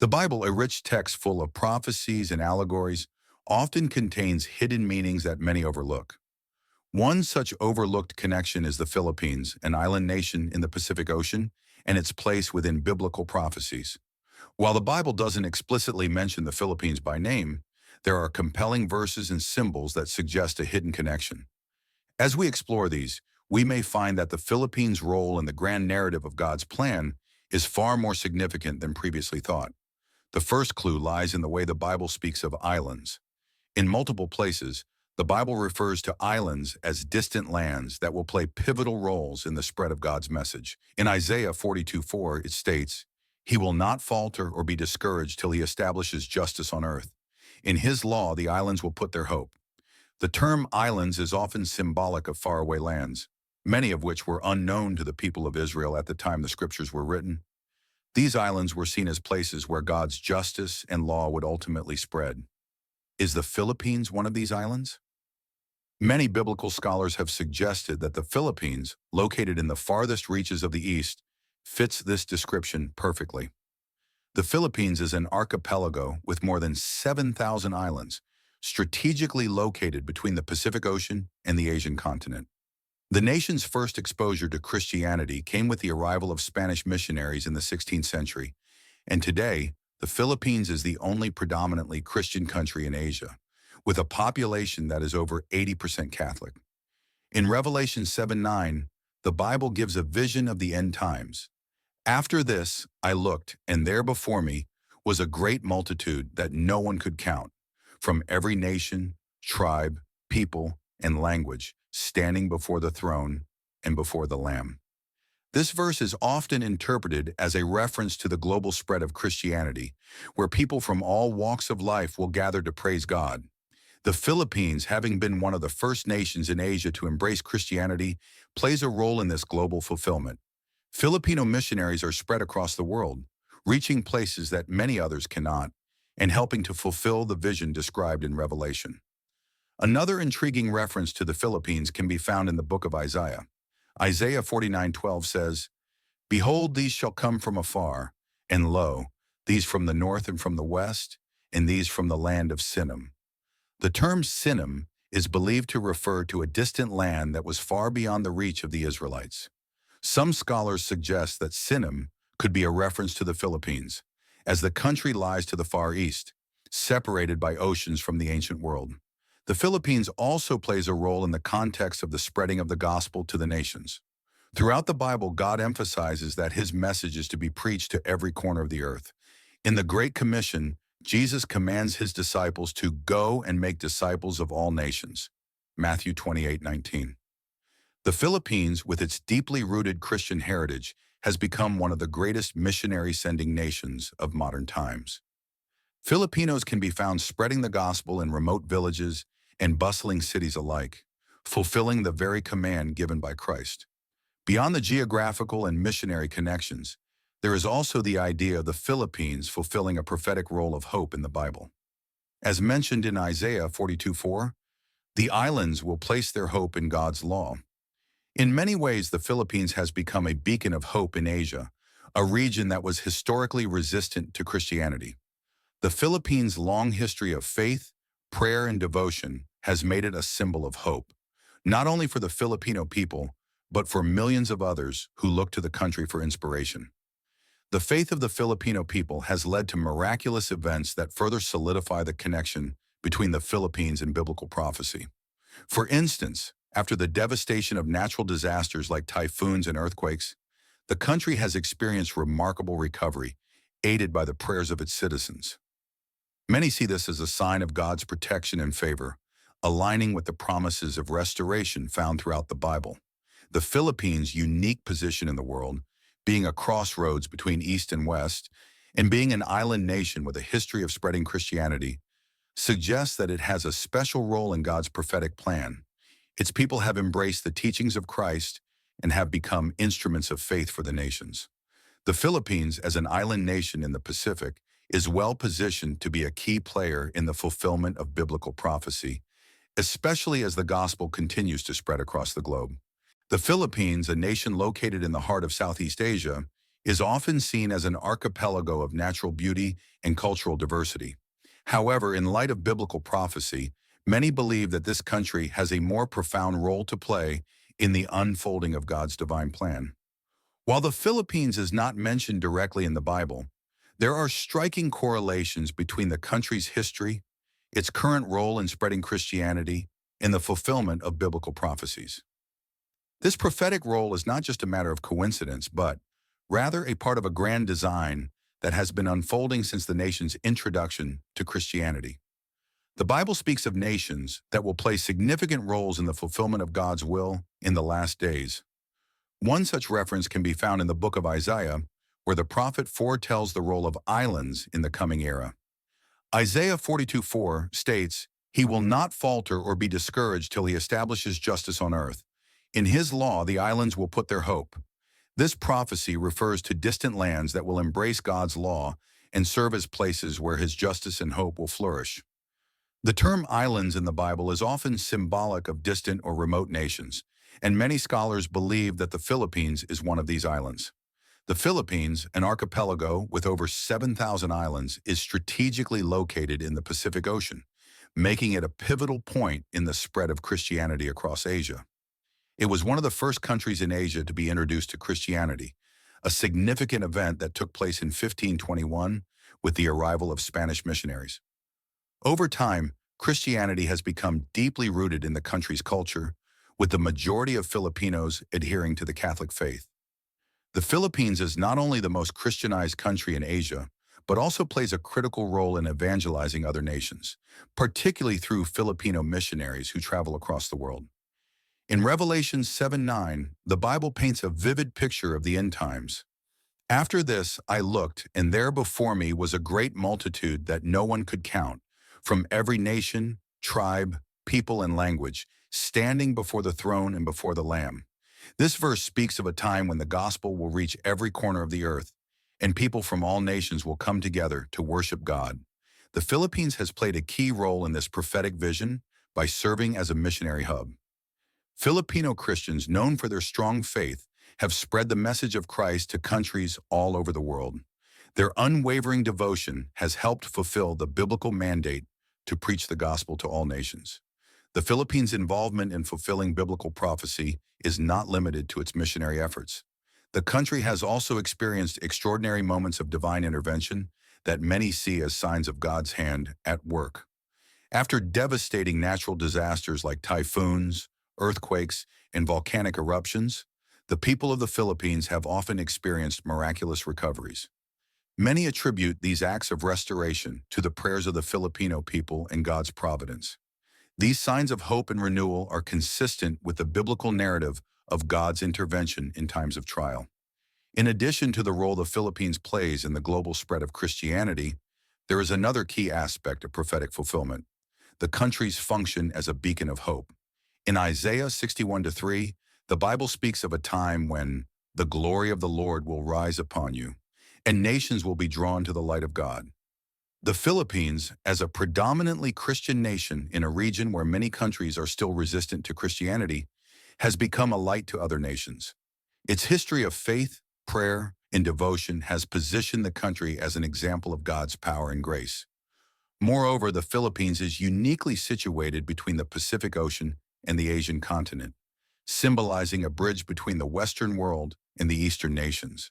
The Bible, a rich text full of prophecies and allegories, often contains hidden meanings that many overlook. One such overlooked connection is the Philippines, an island nation in the Pacific Ocean, and its place within biblical prophecies. While the Bible doesn't explicitly mention the Philippines by name, there are compelling verses and symbols that suggest a hidden connection. As we explore these, we may find that the Philippines' role in the grand narrative of God's plan is far more significant than previously thought. The first clue lies in the way the Bible speaks of islands. In multiple places, the Bible refers to islands as distant lands that will play pivotal roles in the spread of God's message. In Isaiah 42:4, it states, "He will not falter or be discouraged till he establishes justice on earth. In his law, the islands will put their hope." The term islands is often symbolic of faraway lands, many of which were unknown to the people of Israel at the time the scriptures were written. These islands were seen as places where God's justice and law would ultimately spread. Is the Philippines one of these islands? Many biblical scholars have suggested that the Philippines, located in the farthest reaches of the East, fits this description perfectly. The Philippines is an archipelago with more than 7,000 islands, strategically located between the Pacific Ocean and the Asian continent. The nation's first exposure to Christianity came with the arrival of Spanish missionaries in the 16th century, and today, the Philippines is the only predominantly Christian country in Asia, with a population that is over 80% Catholic. In Revelation 7:9, the Bible gives a vision of the end times. "After this, I looked, and there before me was a great multitude that no one could count, from every nation, tribe, people, and language, standing before the throne and before the Lamb." This verse is often interpreted as a reference to the global spread of Christianity, where people from all walks of life will gather to praise God. The Philippines, having been one of the first nations in Asia to embrace Christianity, plays a role in this global fulfillment. Filipino missionaries are spread across the world, reaching places that many others cannot, and helping to fulfill the vision described in Revelation. Another intriguing reference to the Philippines can be found in the book of Isaiah. Isaiah 49:12 says, "Behold, these shall come from afar, and lo, these from the north and from the west, and these from the land of Sinim." The term Sinim is believed to refer to a distant land that was far beyond the reach of the Israelites. Some scholars suggest that Sinim could be a reference to the Philippines, as the country lies to the far east, separated by oceans from the ancient world. The Philippines also plays a role in the context of the spreading of the gospel to the nations. Throughout the Bible, God emphasizes that his message is to be preached to every corner of the earth. In the Great Commission, Jesus commands his disciples to go and make disciples of all nations. Matthew 28:19. The Philippines, with its deeply rooted Christian heritage, has become one of the greatest missionary-sending nations of modern times. Filipinos can be found spreading the gospel in remote villages and bustling cities alike, fulfilling the very command given by Christ. Beyond the geographical and missionary connections, there is also the idea of the Philippines fulfilling a prophetic role of hope in the Bible. As mentioned in Isaiah 42:4, the islands will place their hope in God's law. In many ways, the Philippines has become a beacon of hope in Asia, a region that was historically resistant to Christianity. The Philippines' long history of faith, prayer, and devotion has made it a symbol of hope, not only for the Filipino people, but for millions of others who look to the country for inspiration. The faith of the Filipino people has led to miraculous events that further solidify the connection between the Philippines and biblical prophecy. For instance, after the devastation of natural disasters like typhoons and earthquakes, the country has experienced remarkable recovery, aided by the prayers of its citizens. Many see this as a sign of God's protection and favor, aligning with the promises of restoration found throughout the Bible. The Philippines' unique position in the world, being a crossroads between East and West, and being an island nation with a history of spreading Christianity, suggests that it has a special role in God's prophetic plan. Its people have embraced the teachings of Christ and have become instruments of faith for the nations. The Philippines, as an island nation in the Pacific, is well positioned to be a key player in the fulfillment of biblical prophecy, especially as the gospel continues to spread across the globe. The Philippines, a nation located in the heart of Southeast Asia, is often seen as an archipelago of natural beauty and cultural diversity. However, in light of biblical prophecy, many believe that this country has a more profound role to play in the unfolding of God's divine plan. While the Philippines is not mentioned directly in the Bible, there are striking correlations between the country's history, its current role in spreading Christianity, and the fulfillment of biblical prophecies. This prophetic role is not just a matter of coincidence, but rather a part of a grand design that has been unfolding since the nation's introduction to Christianity. The Bible speaks of nations that will play significant roles in the fulfillment of God's will in the last days. One such reference can be found in the book of Isaiah, where the prophet foretells the role of islands in the coming era. Isaiah 42:4 states, "He will not falter or be discouraged till he establishes justice on earth. In his law the islands will put their hope." This prophecy refers to distant lands that will embrace God's law and serve as places where his justice and hope will flourish. The term islands in the Bible is often symbolic of distant or remote nations, and many scholars believe that the Philippines is one of these islands. The Philippines, an archipelago with over 7,000 islands, is strategically located in the Pacific Ocean, making it a pivotal point in the spread of Christianity across Asia. It was one of the first countries in Asia to be introduced to Christianity, a significant event that took place in 1521 with the arrival of Spanish missionaries. Over time, Christianity has become deeply rooted in the country's culture, with the majority of Filipinos adhering to the Catholic faith. The Philippines is not only the most Christianized country in Asia, but also plays a critical role in evangelizing other nations, particularly through Filipino missionaries who travel across the world. In Revelation 7:9, the Bible paints a vivid picture of the end times. "After this I looked, and there before me was a great multitude that no one could count, from every nation, tribe, people, and language, standing before the throne and before the Lamb." This verse speaks of a time when the gospel will reach every corner of the earth, and people from all nations will come together to worship God. The Philippines has played a key role in this prophetic vision by serving as a missionary hub. Filipino Christians, known for their strong faith, have spread the message of Christ to countries all over the world. Their unwavering devotion has helped fulfill the biblical mandate to preach the gospel to all nations. The Philippines' involvement in fulfilling biblical prophecy is not limited to its missionary efforts. The country has also experienced extraordinary moments of divine intervention that many see as signs of God's hand at work. After devastating natural disasters like typhoons, earthquakes, and volcanic eruptions, the people of the Philippines have often experienced miraculous recoveries. Many attribute these acts of restoration to the prayers of the Filipino people and God's providence. These signs of hope and renewal are consistent with the biblical narrative of God's intervention in times of trial. In addition to the role the Philippines plays in the global spread of Christianity, there is another key aspect of prophetic fulfillment: the country's function as a beacon of hope. In Isaiah 61:3, the Bible speaks of a time when the glory of the Lord will rise upon you, and nations will be drawn to the light of God. The Philippines, as a predominantly Christian nation in a region where many countries are still resistant to Christianity, has become a light to other nations. Its history of faith, prayer, and devotion has positioned the country as an example of God's power and grace. Moreover, the Philippines is uniquely situated between the Pacific Ocean and the Asian continent, symbolizing a bridge between the Western world and the Eastern nations.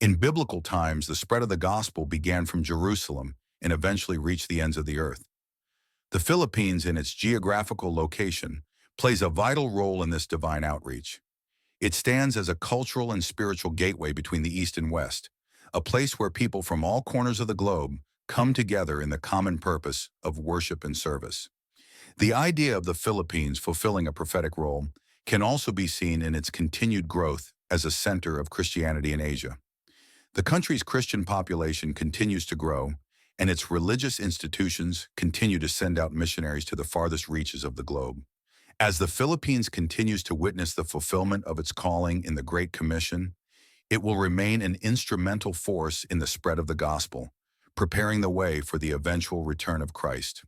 In biblical times, the spread of the gospel began from Jerusalem and eventually reached the ends of the earth. The Philippines, in its geographical location, plays a vital role in this divine outreach. It stands as a cultural and spiritual gateway between the East and West, a place where people from all corners of the globe come together in the common purpose of worship and service. The idea of the Philippines fulfilling a prophetic role can also be seen in its continued growth as a center of Christianity in Asia. The country's Christian population continues to grow, and its religious institutions continue to send out missionaries to the farthest reaches of the globe. As the Philippines continues to witness the fulfillment of its calling in the Great Commission, it will remain an instrumental force in the spread of the gospel, preparing the way for the eventual return of Christ.